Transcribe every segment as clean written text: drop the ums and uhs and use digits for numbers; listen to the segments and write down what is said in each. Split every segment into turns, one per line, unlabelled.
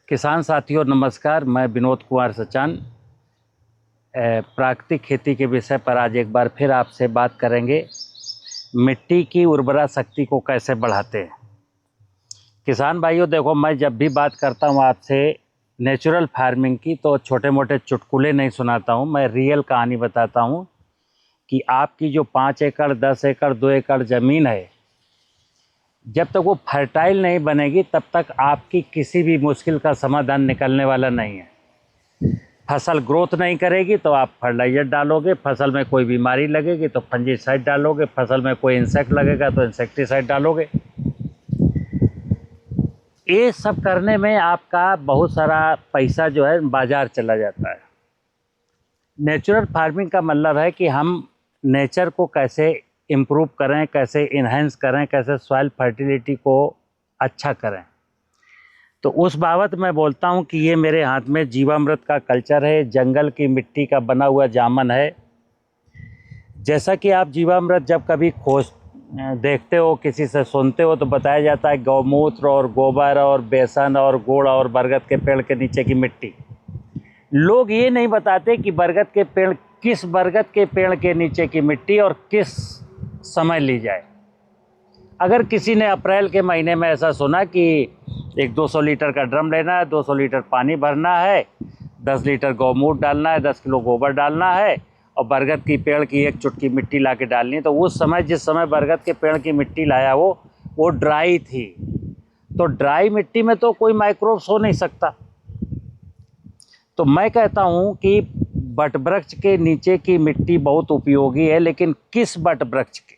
किसान साथियों नमस्कार। मैं विनोद कुमार सचान प्राकृतिक खेती के विषय पर आज एक बार फिर आपसे बात करेंगे। मिट्टी की उर्वरा शक्ति को कैसे बढ़ाते हैं। किसान भाइयों देखो, मैं जब भी बात करता हूँ आपसे नेचुरल फार्मिंग की तो छोटे मोटे चुटकुले नहीं सुनाता हूँ, मैं रियल कहानी बताता हूँ कि आपकी जो 5 एकड़ 10 एकड़ 2 एकड़ ज़मीन है, जब तक वो फर्टाइल नहीं बनेगी तब तक आपकी किसी भी मुश्किल का समाधान निकलने वाला नहीं है। फसल ग्रोथ नहीं करेगी तो आप फर्टिलाइजर डालोगे, फसल में कोई बीमारी लगेगी तो फंजीसाइड डालोगे, फसल में कोई इंसेक्ट लगेगा तो इंसेक्टिसाइड डालोगे। ये सब करने में आपका बहुत सारा पैसा जो है बाजार चला जाता है। नेचुरल फार्मिंग का मतलब है कि हम नेचर को कैसे इम्प्रूव करें, कैसे इन्हेंस करें, कैसे सॉइल फर्टिलिटी को अच्छा करें। तो उस बाबत मैं बोलता हूँ कि ये मेरे हाथ में जीवामृत का कल्चर है, जंगल की मिट्टी का बना हुआ जामन है। जैसा कि आप जीवामृत जब कभी देखते हो, किसी से सुनते हो तो बताया जाता है गौमूत्र और गोबर और बेसन और गुड़ और बरगद के पेड़ के नीचे की मिट्टी। लोग ये नहीं बताते कि किस बरगद के पेड़ के नीचे की मिट्टी और किस समय ली जाए। अगर किसी ने अप्रैल के महीने में ऐसा सुना कि एक 200 लीटर का ड्रम लेना है, 200 लीटर पानी भरना है, 10 लीटर गौमूत्र डालना है, 10 किलो गोबर डालना है और बरगद की पेड़ की एक चुटकी मिट्टी ला के डालनी है, तो उस समय जिस समय बरगद के पेड़ की मिट्टी लाया वो ड्राई थी। तो ड्राई मिट्टी में तो कोई माइक्रोब्स हो नहीं सकता। तो मैं कहता हूँ कि बट वृक्ष के नीचे की मिट्टी बहुत उपयोगी है, लेकिन किस बट वृक्ष के?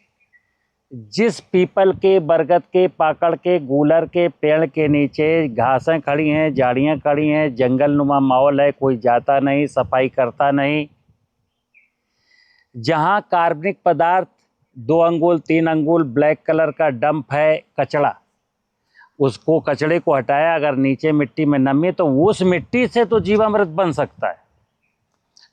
जिस पीपल के, बरगद के, पाकड़ के, गूलर के पेड़ के नीचे घासें खड़ी हैं, झाड़ियाँ खड़ी हैं, जंगल नुमा माहौल है, कोई जाता नहीं, सफाई करता नहीं, जहाँ कार्बनिक पदार्थ 2 अंगुल 3 अंगुल ब्लैक कलर का डंप है, कचड़ा, उसको कचड़े को हटाया, अगर नीचे मिट्टी में नमी तो उस मिट्टी से तो जीवामृत बन सकता है।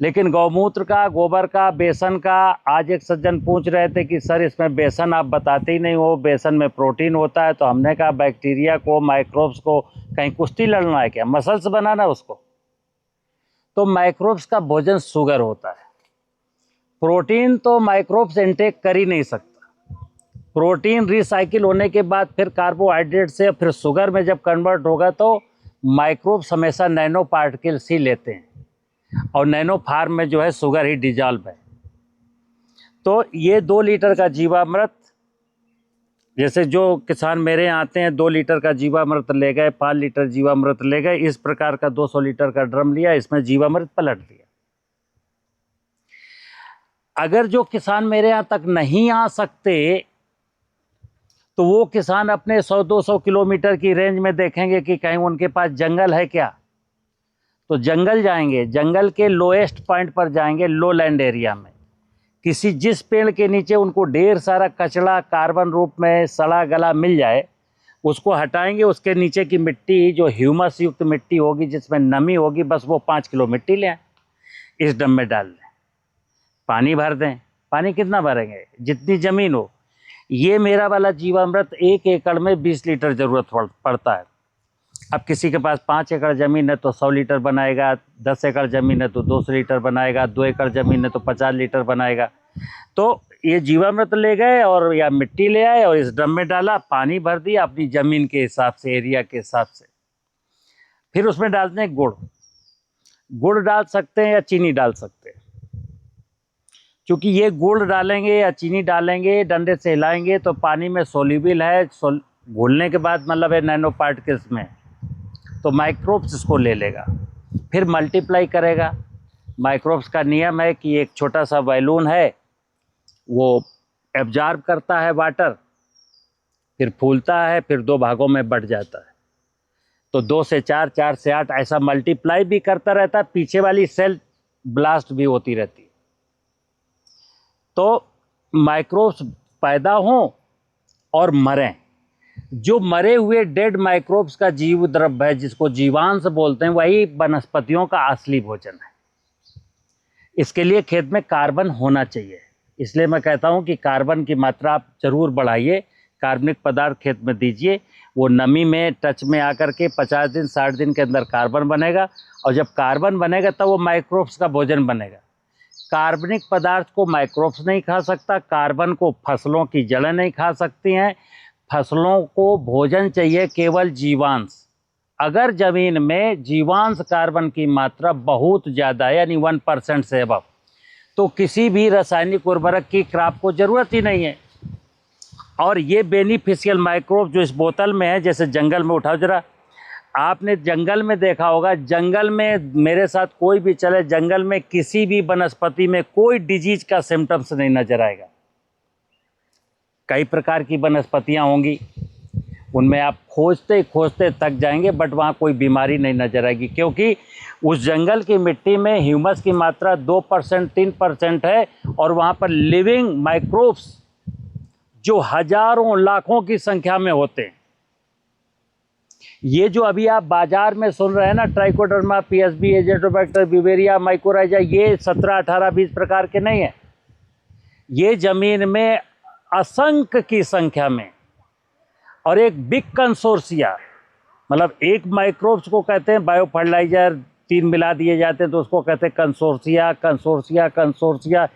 लेकिन गौमूत्र का, गोबर का, बेसन का, आज एक सज्जन पूछ रहे थे कि सर इसमें बेसन आप बताते ही नहीं हो, बेसन में प्रोटीन होता है। तो हमने कहा बैक्टीरिया को, माइक्रोब्स को कहीं कुश्ती लड़ना है क्या, मसल्स बनाना उसको? तो माइक्रोब्स का भोजन शुगर होता है। प्रोटीन तो माइक्रोब्स इंटेक कर ही नहीं सकता। प्रोटीन रिसाइकिल होने के बाद फिर कार्बोहाइड्रेट से फिर शुगर में जब कन्वर्ट होगा तो माइक्रोब्स हमेशा नैनो पार्टिकल्स ही लेते हैं और नैनो फार्म में जो है शुगर ही डिजॉल्व है। तो ये 2 लीटर का जीवामृत, जैसे जो किसान मेरे यहाँ आते हैं 2 लीटर का जीवामृत ले गए, 5 लीटर जीवामृत ले गए, इस प्रकार का 200 लीटर का ड्रम लिया, इसमें जीवामृत पलट दिया। अगर जो किसान मेरे यहाँ तक नहीं आ सकते तो वो किसान अपने 100-200 किलोमीटर की रेंज में देखेंगे कि कहीं उनके पास जंगल है क्या, तो जंगल जाएंगे, जंगल के लोएस्ट पॉइंट पर जाएंगे, लो लैंड एरिया में, जिस पेड़ के नीचे उनको ढेर सारा कचड़ा कार्बन रूप में सड़ा गला मिल जाए, उसको हटाएंगे। उसके नीचे की मिट्टी जो ह्यूमस युक्त मिट्टी होगी, जिसमें नमी होगी, बस वो 5 किलो मिट्टी ले आए, इस डम में डाल दें, पानी भर दें। पानी कितना भरेंगे? जितनी ज़मीन हो। ये मेरा वाला जीवामृत 1 एकड़ में 20 लीटर ज़रूरत पड़ता है। अब किसी के पास 5 एकड़ ज़मीन है तो 100 लीटर बनाएगा, 10 एकड़ ज़मीन है तो 200 लीटर बनाएगा, 2 एकड़ ज़मीन है तो 50 लीटर बनाएगा। तो ये जीवामृत ले गए और या मिट्टी ले आए और इस ड्रम में डाला, पानी भर दिया अपनी ज़मीन के हिसाब से, एरिया के हिसाब से। फिर उसमें डालते हैं गुड़ डाल सकते हैं या चीनी डाल सकते हैं। क्योंकि ये गुड़ डालेंगे या चीनी डालेंगे, डंडे से हिलाएंगे तो पानी में सोल्यूबल है, घुलने के बाद मतलब है नैनो पार्टिकल्स में, तो माइक्रोब्स इसको ले लेगा, फिर मल्टीप्लाई करेगा। माइक्रोब्स का नियम है कि एक छोटा सा बैलून है, वो एब्जॉर्ब करता है वाटर, फिर फूलता है, फिर 2 भागों में बढ़ जाता है। तो 2 से 4, 4 से 8 ऐसा मल्टीप्लाई भी करता रहता है, पीछे वाली सेल ब्लास्ट भी होती रहती है। तो माइक्रोब्स पैदा हों और मरें। जो मरे हुए डेड माइक्रोब्स का जीव द्रव्य है, जिसको जीवांश बोलते हैं, वही वनस्पतियों का असली भोजन है। इसके लिए खेत में कार्बन होना चाहिए। इसलिए मैं कहता हूं कि कार्बन की मात्रा आप जरूर बढ़ाइए, कार्बनिक पदार्थ खेत में दीजिए। वो नमी में टच में आकर के 50 दिन 60 दिन के अंदर कार्बन बनेगा, और जब कार्बन बनेगा तब वो माइक्रोब्स का भोजन बनेगा। कार्बनिक पदार्थ को माइक्रोब्स नहीं खा सकता, कार्बन को फसलों की जड़ें नहीं खा सकती हैं। फसलों को भोजन चाहिए केवल जीवांश। अगर ज़मीन में जीवांश कार्बन की मात्रा बहुत ज़्यादा है, यानी 1% से अबव, तो किसी भी रासायनिक उर्वरक की क्रॉप को ज़रूरत ही नहीं है। और ये बेनिफिशियल माइक्रोब जो इस बोतल में है, जैसे जंगल में उठाओ जरा, आपने जंगल में देखा होगा, जंगल में मेरे साथ कोई भी चले, जंगल में किसी भी वनस्पति में कोई डिजीज का सिम्टम्स नहीं नजर आएगा। कई प्रकार की वनस्पतियां होंगी, उनमें आप खोजते खोजते थक जाएंगे, बट वहाँ कोई बीमारी नहीं नजर आएगी, क्योंकि उस जंगल की मिट्टी में ह्यूमस की मात्रा 2% 3% है, और वहाँ पर लिविंग माइक्रोब्स जो हजारों लाखों की संख्या में होते हैं। ये जो अभी आप बाजार में सुन रहे हैं ना, trichoderma, PSB, Azotobacter, Beauveria, mycorrhiza, ये 17, 18, 20 प्रकार के नहीं है। ये जमीन में असंख्य की संख्या में, और एक बिग कंसोर्सिया, मतलब एक माइक्रोब्स को कहते हैं बायो फर्टिलाइजर, 3 मिला दिए जाते हैं तो उसको कहते हैं कंसोर्सिया, कंसोर्सिया, कंसोर्सिया।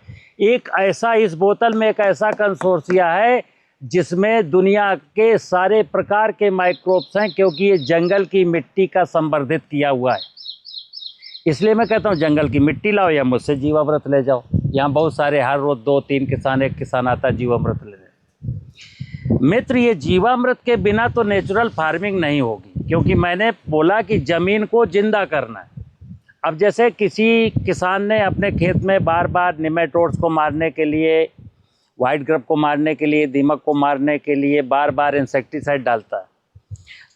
एक ऐसा, इस बोतल में एक ऐसा कंसोर्सिया है जिसमें दुनिया के सारे प्रकार के माइक्रोब्स हैं, क्योंकि ये जंगल की मिट्टी का संवर्धित किया हुआ है। इसलिए मैं कहता हूँ जंगल की मिट्टी लाओ या मुझसे जीवामृत ले जाओ। यहाँ बहुत सारे, हर रोज 2-3 किसान, एक किसान आता है जीवामृत लेने। मित्र, ये जीवामृत के बिना तो नेचुरल फार्मिंग नहीं होगी, क्योंकि मैंने बोला कि ज़मीन को जिंदा करना है। अब जैसे किसी किसान ने अपने खेत में बार बार निमेटोड्स को मारने के लिए, वाइट ग्रब को मारने के लिए, दीमक को मारने के लिए बार बार इंसेक्टिसाइड डालता है,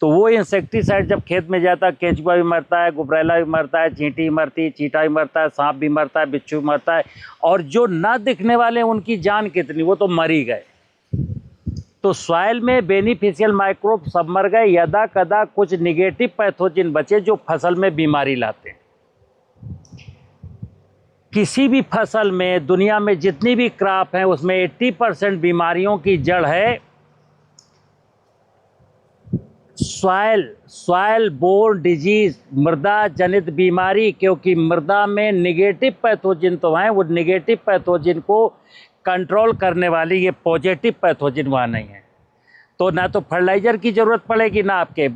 तो वो इंसेक्टिसाइड जब खेत में जाता है, केंचुआ भी मरता है, गुबरैला भी मरता है, चींटी मरती है, चींटा भी मरता है, सांप भी मरता है, बिच्छू भी मरता है, और जो ना दिखने वाले उनकी जान कितनी, वो तो मर ही गए। तो सॉइल में बेनिफिशियल माइक्रोब सब मर गए, यदा कदा कुछ निगेटिव पैथोजन बचे जो फसल में बीमारी लाते हैं। किसी भी फसल में, दुनिया में जितनी भी क्रॉप है, उसमें 80% बीमारियों की जड़ है सॉइल बोर्न डिजीज, मृदा जनित बीमारी। क्योंकि मृदा में निगेटिव पैथोजन तो हैं, वो निगेटिव पैथोजन को कंट्रोल करने वाली ये पॉजिटिव पैथोजन वहाँ नहीं है। तो ना तो फर्टिलाइजर की ज़रूरत पड़ेगी, ना आपके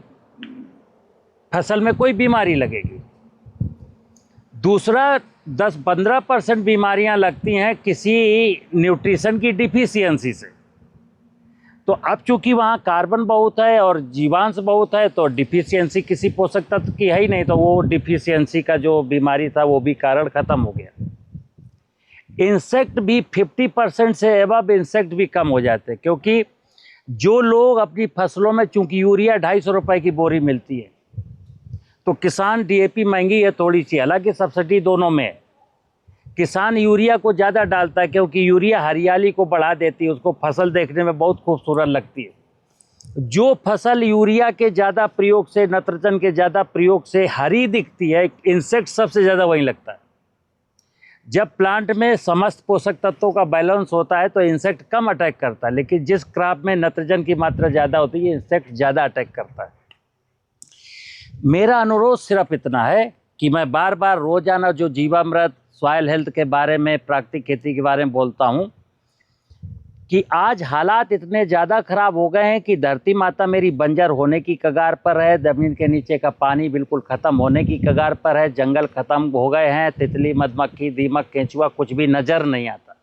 फसल में कोई बीमारी लगेगी। दूसरा, 10-15% बीमारियां लगती हैं किसी न्यूट्रिशन की डिफिशियंसी से। तो अब चूंकि वहाँ कार्बन बहुत है और जीवांश बहुत है, तो डिफिशियंसी किसी पोषक तत्व की है ही नहीं, तो वो डिफिशियंसी का जो बीमारी था वो भी कारण खत्म हो गया। इंसेक्ट भी 50% से एबव इंसेक्ट भी कम हो जाते हैं, क्योंकि जो लोग अपनी फसलों में, चूंकि यूरिया 250 रुपए की बोरी मिलती है, तो किसान, डीएपी महंगी है थोड़ी सी, हालांकि सब्सिडी दोनों में है। किसान यूरिया को ज़्यादा डालता है, क्योंकि यूरिया हरियाली को बढ़ा देती है, उसको फसल देखने में बहुत खूबसूरत लगती है। जो फसल यूरिया के ज़्यादा प्रयोग से, नाइट्रोजन के ज़्यादा प्रयोग से हरी दिखती है, इंसेक्ट सबसे ज़्यादा वहीं लगता है। जब प्लांट में समस्त पोषक तत्वों का बैलेंस होता है तो इंसेक्ट कम अटैक करता है, लेकिन जिस क्रॉप में नाइट्रोजन की मात्रा ज़्यादा होती है, इंसेक्ट ज़्यादा अटैक करता है। मेरा अनुरोध सिर्फ इतना है कि मैं बार बार रोजाना जो जीवामृत, सॉइल हेल्थ के बारे में, प्राकृतिक खेती के बारे में बोलता हूँ, कि आज हालात इतने ज़्यादा खराब हो गए हैं कि धरती माता मेरी बंजर होने की कगार पर है, ज़मीन के नीचे का पानी बिल्कुल ख़त्म होने की कगार पर है, जंगल ख़त्म हो गए हैं, तितली, मधुमक्खी, दीमक, केंचुआ कुछ भी नज़र नहीं आता।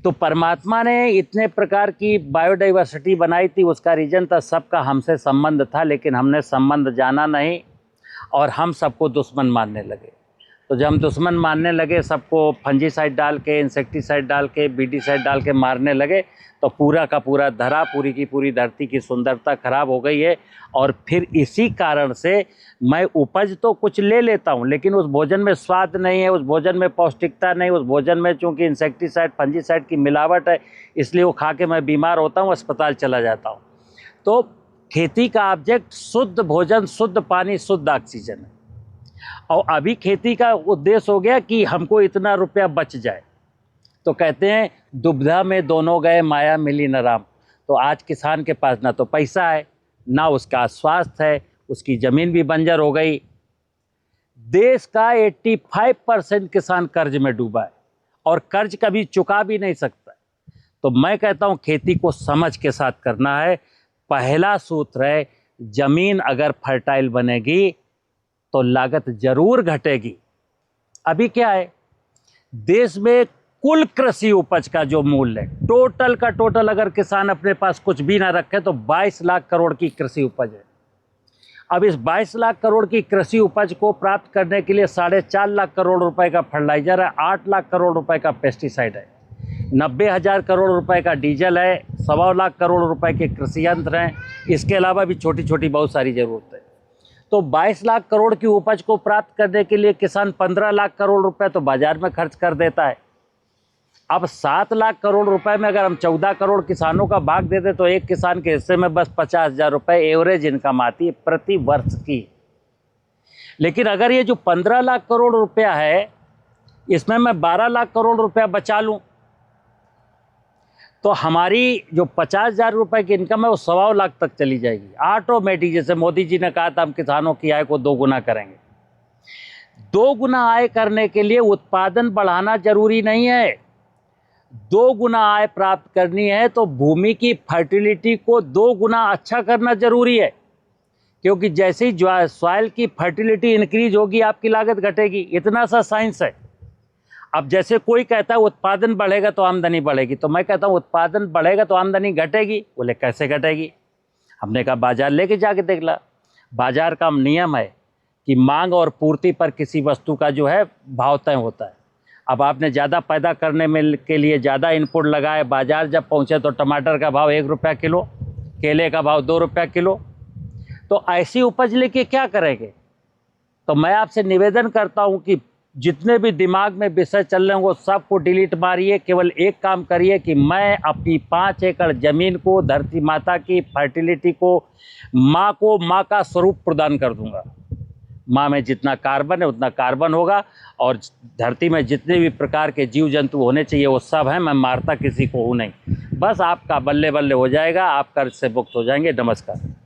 तो परमात्मा ने इतने प्रकार की बायोडाइवर्सिटी बनाई थी, उसका रीजन था सबका हमसे संबंध था, लेकिन हमने संबंध जाना नहीं और हम सबको दुश्मन मानने लगे। तो जब हम दुश्मन मानने लगे, सबको फंजीसाइड डाल के, इंसेक्टिसाइड डाल के, बीटीसाइड डाल के मारने लगे, तो पूरा का पूरा धरा, पूरी की पूरी धरती की सुंदरता खराब हो गई है। और फिर इसी कारण से मैं उपज तो कुछ ले लेता हूँ, लेकिन उस भोजन में स्वाद नहीं है, उस भोजन में पौष्टिकता नहीं, उस भोजन में चूँकि इंसेक्टिसाइड, फंजीसाइड की मिलावट है, इसलिए वो खा के मैं बीमार होता हूँ, अस्पताल चला जाता हूँ। तो खेती का ऑब्जेक्ट शुद्ध भोजन, शुद्ध पानी, शुद्ध ऑक्सीजन है। और अभी खेती का उद्देश्य हो गया कि हमको इतना रुपया बच जाए, तो कहते हैं दुविधा में दोनों गए, माया मिली न राम। तो आज किसान के पास ना तो पैसा है ना उसका स्वास्थ्य है, उसकी ज़मीन भी बंजर हो गई। देश का 85% किसान कर्ज में डूबा है और कर्ज कभी चुका भी नहीं सकता। तो मैं कहता हूँ खेती को समझ के साथ करना है। पहला सूत्र है, ज़मीन अगर फर्टाइल बनेगी तो लागत जरूर घटेगी। अभी क्या है, देश में कुल कृषि उपज का जो मूल्य है, टोटल का टोटल, अगर किसान अपने पास कुछ भी ना रखे तो 22 लाख करोड़ की कृषि उपज है। अब इस 22 लाख करोड़ की कृषि उपज को प्राप्त करने के लिए 4.5 लाख करोड़ रुपए का फर्टिलाइजर है, 8 लाख करोड़ रुपए का पेस्टिसाइड है, 90,000 करोड़ रुपए का डीजल है, 1.25 लाख करोड़ रुपए के कृषि यंत्र हैं। इसके अलावा भी छोटी छोटी बहुत सारी ज़रूरत है। तो 22 लाख करोड़ की उपज को प्राप्त करने के लिए किसान 15 लाख करोड़ रुपए तो बाजार में खर्च कर देता है। अब 7 लाख करोड़ रुपए में अगर हम 14 करोड़ किसानों का भाग देते तो एक किसान के हिस्से में बस 50,000 रुपए एवरेज इनकम आती है प्रति वर्ष की। लेकिन अगर ये जो 15 लाख करोड़ रुपया है, इसमें मैं 12 लाख करोड़ रुपया बचा लूं तो हमारी जो 50,000 रुपए की इनकम है वो 1.25 लाख तक चली जाएगी ऑटोमेटिक। जैसे मोदी जी ने कहा था, हम किसानों की आय को 2 गुना करेंगे। 2 गुना आय करने के लिए उत्पादन बढ़ाना जरूरी नहीं है। 2 गुना आय प्राप्त करनी है तो भूमि की फर्टिलिटी को 2 गुना अच्छा करना जरूरी है, क्योंकि जैसे ही सॉइल की फर्टिलिटी इंक्रीज होगी आपकी लागत घटेगी। इतना सा साइंस है। अब जैसे कोई कहता है उत्पादन बढ़ेगा तो आमदनी बढ़ेगी, तो मैं कहता हूँ उत्पादन बढ़ेगा तो आमदनी घटेगी। बोले कैसे घटेगी? हमने कहा बाजार लेके जाके देख ला। बाजार का नियम है कि मांग और पूर्ति पर किसी वस्तु का जो है भाव तय होता है। अब आपने ज़्यादा पैदा करने में के लिए ज़्यादा इनपुट लगाए, बाजार जब पहुँचे तो टमाटर का भाव 1 रुपया किलो, केले का भाव 2 रुपया किलो। तो ऐसी उपज लेके क्या करेंगे? तो मैं आपसे निवेदन करता हूँ कि जितने भी दिमाग में विषय चल रहे हैं वो सबको डिलीट मारिए। केवल एक काम करिए कि मैं अपनी 5 एकड़ ज़मीन को धरती माता की फर्टिलिटी को माँ का स्वरूप प्रदान कर दूंगा। माँ में जितना कार्बन है उतना कार्बन होगा, और धरती में जितने भी प्रकार के जीव जंतु होने चाहिए वो सब हैं। मैं मारता किसी को हूँ नहीं। बस आपका बल्ले बल्ले हो जाएगा, आप कर्ज से मुक्त हो जाएंगे। नमस्कार।